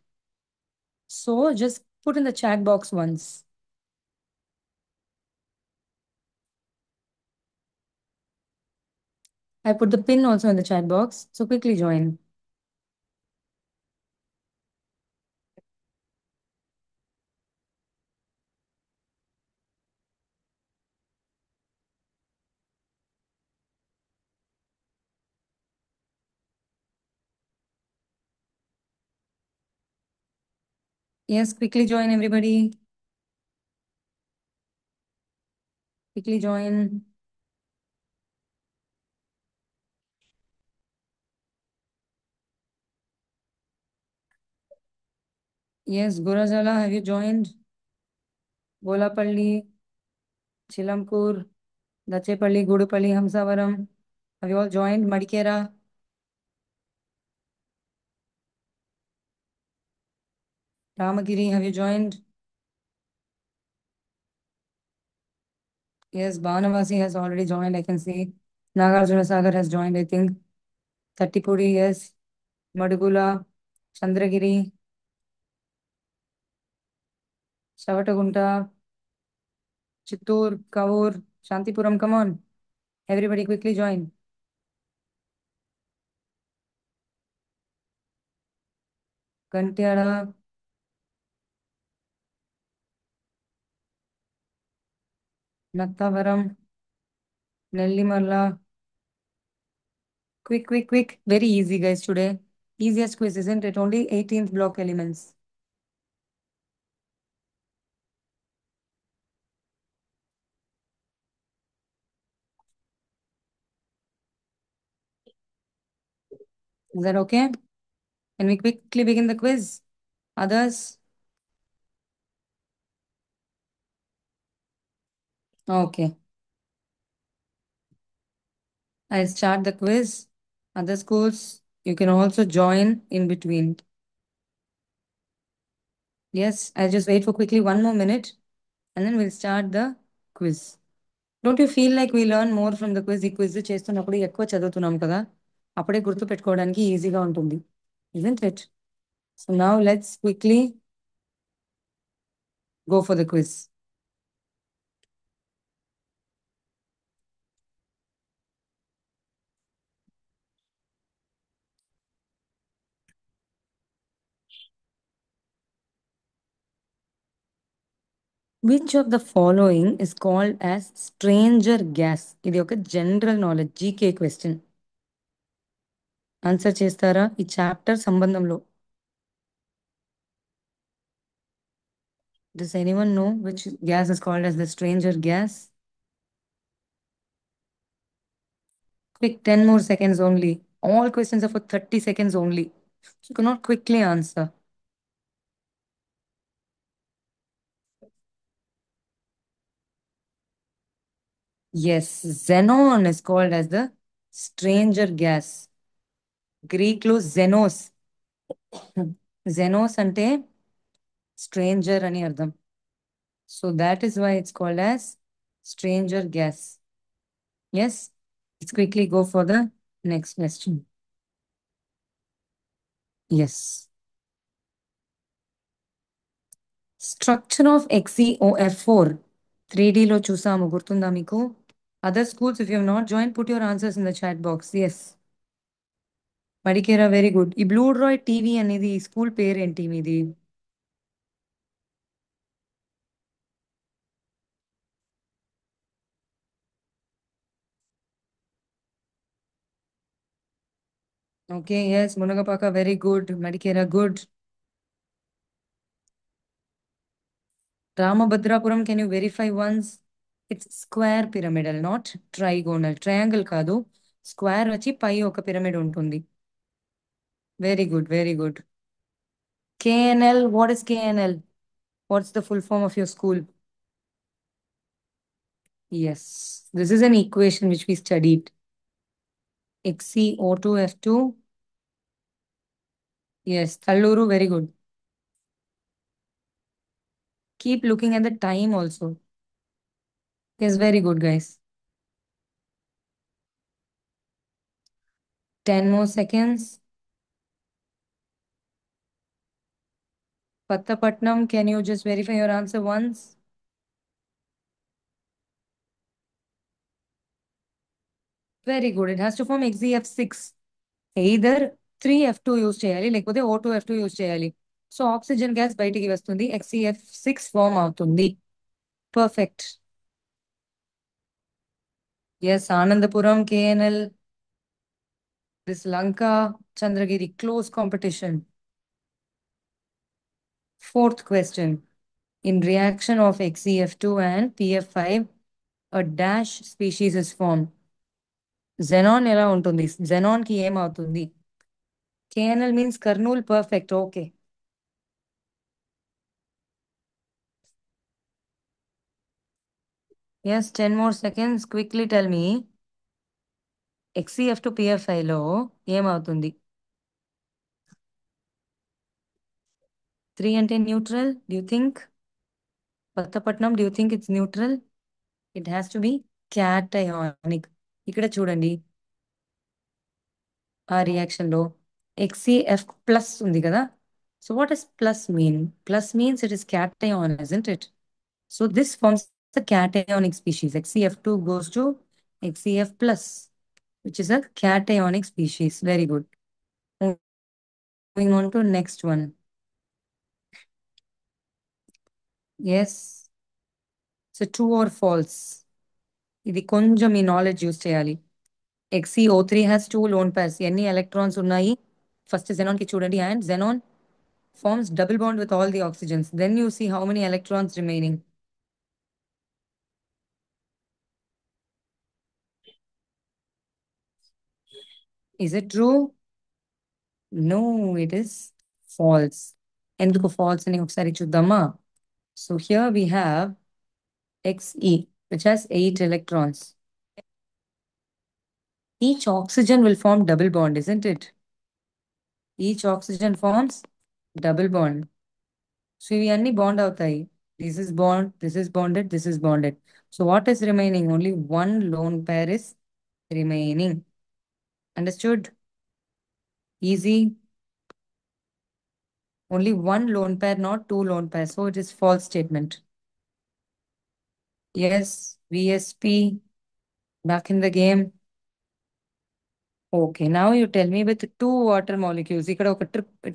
So just put in the chat box once. I put the pin also in the chat box, so quickly join. Yes, quickly join everybody. Quickly join. Yes, Gurazala, have you joined? Bolapalli, Chilampur, Dachepalli, Gudupalli, Hamsavaram. Have you all joined? Madikera? Ramagiri, have you joined? Yes, Banavasi has already joined, I can see. Nagarjuna Sagar has joined, I think. Thatipudi, yes. Madugula, Chandragiri, Chavatagunta, Chittoor, Kavur, Santhipuram. Come on, everybody quickly join. Kantyada, Nathavaram, Nellimarla. Quick, quick, quick. Very easy, guys, today. Easiest quiz, isn't it? Only 18th block elements. Is that okay? Can we quickly begin the quiz? Others? Okay. I'll start the quiz. Other schools, you can also join in between. Yes, I'll just wait for quickly 1 more minute and then we'll start the quiz. Don't you feel like we learn more from the quiz? ఈ quiz చేస్తున్నప్పుడు ఎక్కువ చదువుతున్నాం కదా, అప్పుడే గుర్తు పెట్టుకోవడానికి ఈజీగా ఉంటుంది, isn't it? So now let's quickly go for the quiz. Which of the following is called as stranger gas? ఇది ఒక general knowledge GK question. Answer చేస్తారా ఈ చాప్టర్ సంబంధంలో? Does anyone know which gas is called as the stranger gas? Quick, 10 more seconds only. All questions are for 30 seconds only. So you cannot quickly answer. Yes, xenon is called as the stranger gas. Greek లో xenos. Xenos అంటే stranger అని అర్థం. So that is why it's called as stranger gas. Yes, let's quickly go for the next question. Yes. Structure of XeOF4. 3D లో చూసాము, గుర్తుందా మీకు? Other schools, if you have not joined, put your answers in the chat box. Yes. Madikera, very good. ఈ blue droid TV అనేది school పేరేంటి మీది? Okay, yes. Munagapaka, very good. Madikera, good. Ramabhadrapuram, can you verify once? It's square pyramidal, not trigonal. Triangle కాదు, square వచ్చి పై ఒక pyramid ఉంటుంది. Very good, very good. KNL, what is KNL? What's the full form of your school? Yes, this is an equation which we studied. XeO2F2. Yes, Talluru, very good. Keep looking at the time also. Yes, very good, guys. 10 more seconds. Pattapatnam, can you just verify your answer once? Very good. It has to form XeF6. Either 3F2 use చేయాలి, లేకపోతే O2F2 use చేయాలి. So oxygen gas బయటికి వస్తుంది, XeF6 form అవుతుంది. Perfect. Yes, Anandapuram, KNL, this Lanka, Chandragiri, close competition. Fourth question. In reaction of XeF2 and PF5, a dash species is formed. Xenon ఎలా ఉంటుంది? Xenon కి ఏమవుతుంది? KNL means Karnool, perfect, okay. Yes, 10 more seconds. Quickly tell me. XeF2 PF5 లో ఏమవుతుంది? 3 అంటే neutral. Do you think? Pattapatnam, do you think it's neutral? It has to be cationic. ఇక్కడ చూడండి, ఆ రియాక్షన్ లో HCF ప్లస్ ఉంది కదా. So what is plus mean? Plus means it is cation, isn't it? So this forms a cationic species. HCF2 goes to HCF plus, which is a cationic species. Very good. Moving on to next one. Yes. So true or false? ఇది కొంచెం మీ knowledge use చేయాలి. XeO3 has two lone pairs. ఎన్ని electrons ఉన్నాయి? First xenon కి చూడండి. And xenon forms double bond with all the oxygens. Then you see how many electrons remaining. Is it true? No, it is false. ఎందుకు false అని ఒకసారి చూద్దామా? So here we have Xe, which has 8 electrons. Each oxygen will form double bond, isn't it? Each oxygen forms double bond. So ఇవి అన్ని bond అవుతాయి. This is bond, this is bonded, this is bonded. So what is remaining? Only one lone pair is remaining. Understood? Easy. Only one lone pair, not two lone pairs. So it is false statement. Yes, VSP, back in the game. Okay now you tell me with two water molecules. ఇక్కడ ఒక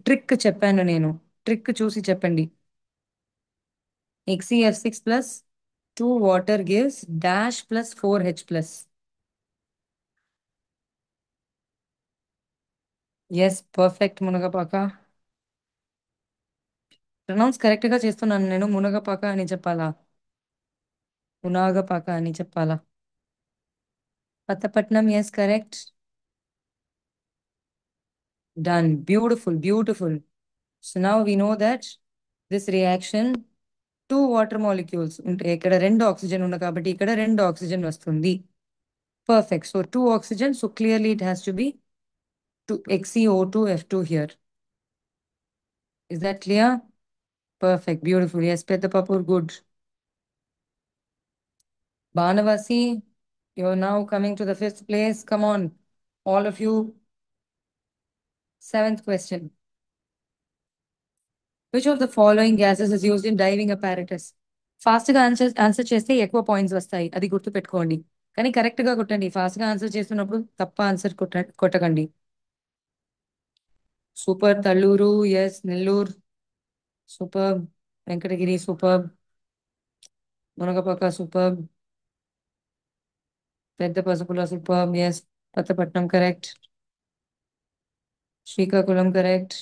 trick చెప్పాను నేను. Trick చూసి చెప్పండి. HCF6 plus two water gives dash plus 4H plus. Yes perfect Munagapaka. Pronounce correct గా చేస్తున్నాను నేను. మునగపాక అని చెప్పాలా, మునాగపాక అని చెప్పాలా? Pattapatnam, yes correct. Done. Beautiful beautiful. So now we know that this reaction two water molecules ఉంటే ఇక్కడ రెండు ఆక్సిజన్ ఉంది కాబట్టి ఇక్కడ రెండు ఆక్సిజన్ వస్తుంది. Perfect. So two oxygen. So clearly it has to be XeO2F2 here. Is that clear? Perfect. Beautiful. Yes, Petapapur, good. Banavasi, you're now coming to the fifth place. Come on, all of you. Seventh question. Which of the following gases is used in diving apparatus? Fast గా answer చేస్తే ఎక్కువ points వస్తాయి, అది గుర్తు పెట్టుకోండి. కానీ correct గా కొట్టండి. ఫాస్ట్ గా ఆన్సర్ చేస్తున్నప్పుడు తప్ప ఆన్సర్ కొట్టకండి. Super. Talluru, yes. Nellore, super. Venkatagiri, super. Munagapaka, super. Pedda Pasupula, super. Yes. Kothapatnam correct. Srikakulam correct.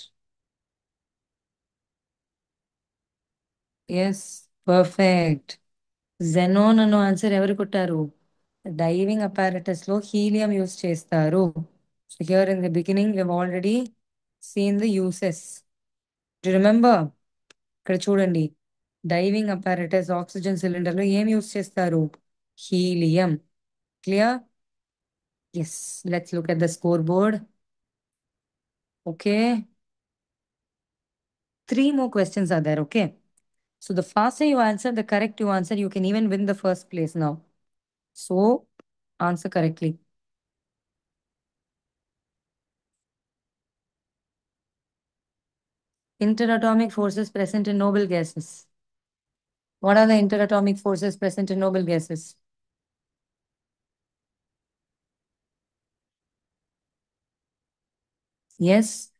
Yes perfect. Xenon అన్న ఆన్సర్ ఎవరు కొట్టారు? డైవింగ్ అపారటస్ లో హీలియం యూస్ చేస్తారు. So here in the beginning we have already seen the uses. Do remember? ఇక్కడ చూడండి, diving apparatus oxygen cylinder లో ఏం use చేస్తారు? Helium. Clear? Yes. Let's look at the scoreboard. Okay, 3 more questions are there. Okay, so the faster you answer, the correct you answer, you can even win the first place now. So answer correctly. Interatomic forces present in noble gases. What are the interatomic forces present in noble gases? Yes,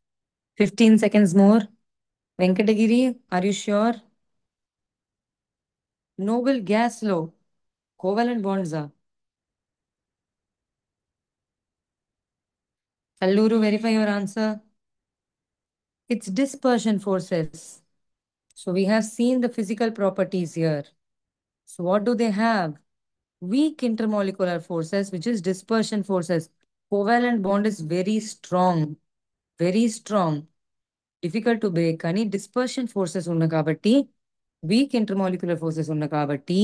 15 seconds more. Venkatagiri, are you sure? Noble gas law, covalent bonds are. Kalluru, verify your answer. It's dispersion forces. So we have seen the physical properties here. So what do they have? Weak intermolecular forces, which is dispersion forces. Covalent bond is very strong, very strong. Difficult to break. కానీ dispersion forces ఉన్న కాబట్టి, weak intermolecular forces ఉన్న కాబట్టి,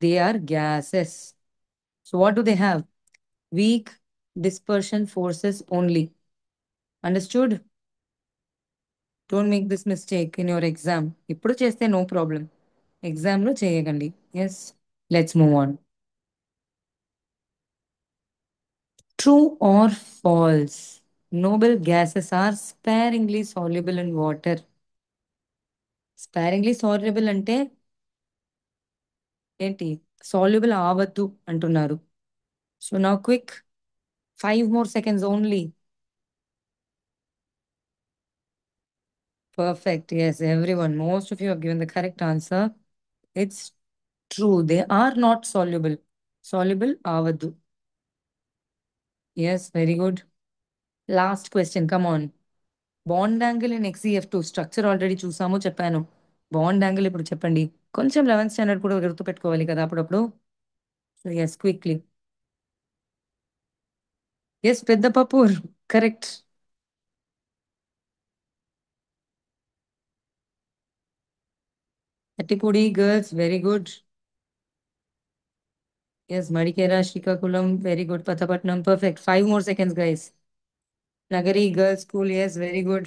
they are gases. So what do they have? Weak dispersion forces only. Understood? Don't make this mistake in your exam. ఇప్పుడు చేస్తే no problem. Exam లో చేయకండి. Yes, let's move on. True or false? Noble gases are sparingly soluble in water. Sparingly soluble అంటే ఏంటి? Soluble అవ్వద్దు అంటున్నారు. So now quick, 5 more seconds only. Perfect. Yes, everyone. Most of you have given the correct answer. It's true. They are not soluble. Soluble avadu. Yes, very good. Last question. Come on. Bond angle in XEF2. Structure already చూసాము చెప్పాను. Bond angle ఇప్పుడు చెప్పండి. కొంచెం 11th standard కూడా గుర్తుపెట్టుకోవాలి కదా అప్పుడప్పుడు. So yes, quickly. Yes, పెద్ద పప్పు. Correct. Attipudi girls, very good. Yes, Madikera, Srikakulam, very good. Patapatnam, perfect. 5 more seconds, guys. Nagari Girls School, yes, very good.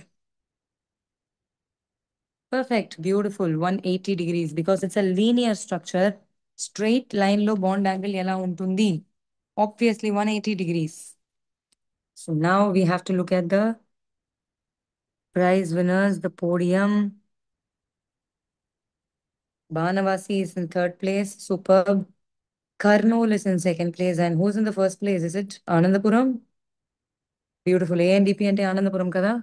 Perfect, beautiful. 180 degrees because it's a linear structure. Straight line లో bond angle ఎలా ఉంటుంది? Obviously 180 degrees. So now we have to look at the prize winners, the podium. Banavasi is in third place, superb. Karnool is in second place. And who's in the first place? Is it Anandapuram? Beautiful. ANDP అంటే Anandapuram కదా?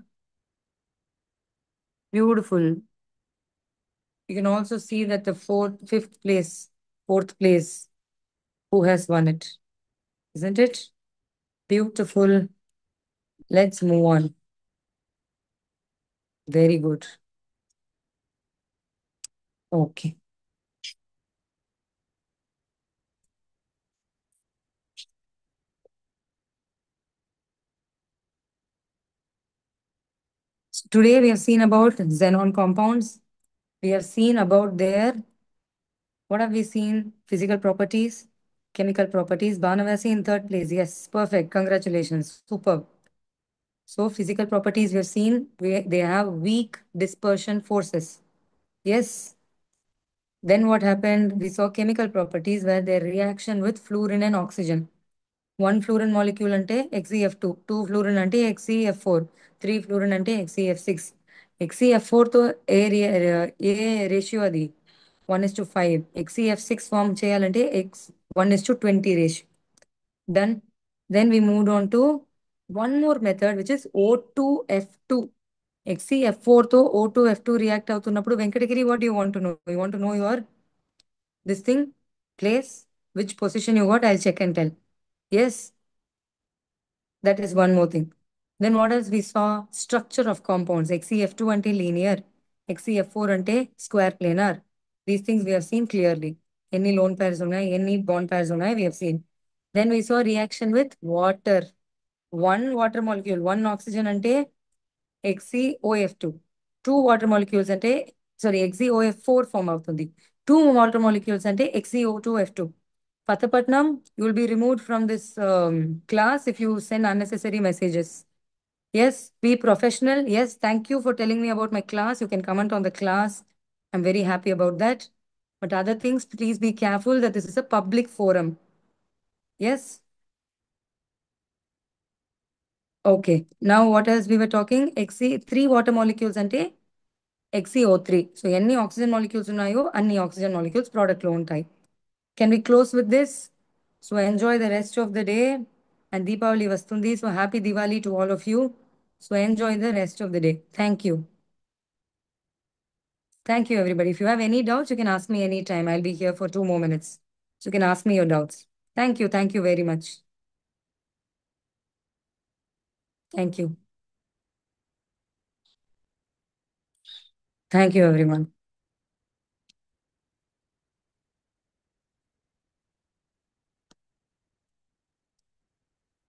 Beautiful. You can also see that the fourth place, who has won it, isn't it? Beautiful. Let's move on. Very good. Okay. So today we have seen about xenon compounds. We have seen about what have we seen? Physical properties, chemical properties. Banavasi in third place. Yes, perfect. Congratulations. Superb. So physical properties we have seen, they have weak dispersion forces. Yes. Then what happened? We saw chemical properties where their reaction with fluorine and oxygen. One fluorine molecule ante XeF2, two fluorine ante XeF4, three fluorine ante XeF6. XeF4 తో ఏ ratio అది 1:5. XeF6 form చేయాలంటే 1:20 ratio. Done. Then we moved on to one more method which is O2F2. XeF4 తో O2F2 react అవుతున్నప్పుడు Venkatagiri, what do you want to know? You want to know your this thing, place, which position you got? I'll check and tell. Yes, that is one more thing. Then what else we saw? Structure of compounds. XeF2 ante linear, XeF4 ante square planar. These things we have seen clearly. Any lone pairs unnai, any bond pairs unnai, we have seen. Then we saw reaction with water. One water molecule, one oxygen ante XeOF2. Two water molecules ante, sorry, XeOF4 form అవుతుంది. Two water molecules ante XeO2F2. Pathapatnam, you will be removed from this class if you send unnecessary messages. Yes, be professional. Yes, thank you for telling me about my class. You can comment on the class. I'm very happy about that. But other things, please be careful that this is a public forum. Yes. Okay. Now what else we were talking? Three water molecules ante XeO3. So ఎన్ని oxygen molecules ఉన్నాయో అన్ని oxygen molecules product లో ఉంటాయి. Can we close with this? So enjoy the rest of the day. And Deepavali vastundi. So happy Diwali to all of you. So enjoy the rest of the day. Thank you. Thank you, everybody. If you have any doubts, you can ask me anytime. I'll be here for 2 more minutes. So you can ask me your doubts. Thank you. Thank you very much. Thank you. Thank you, everyone.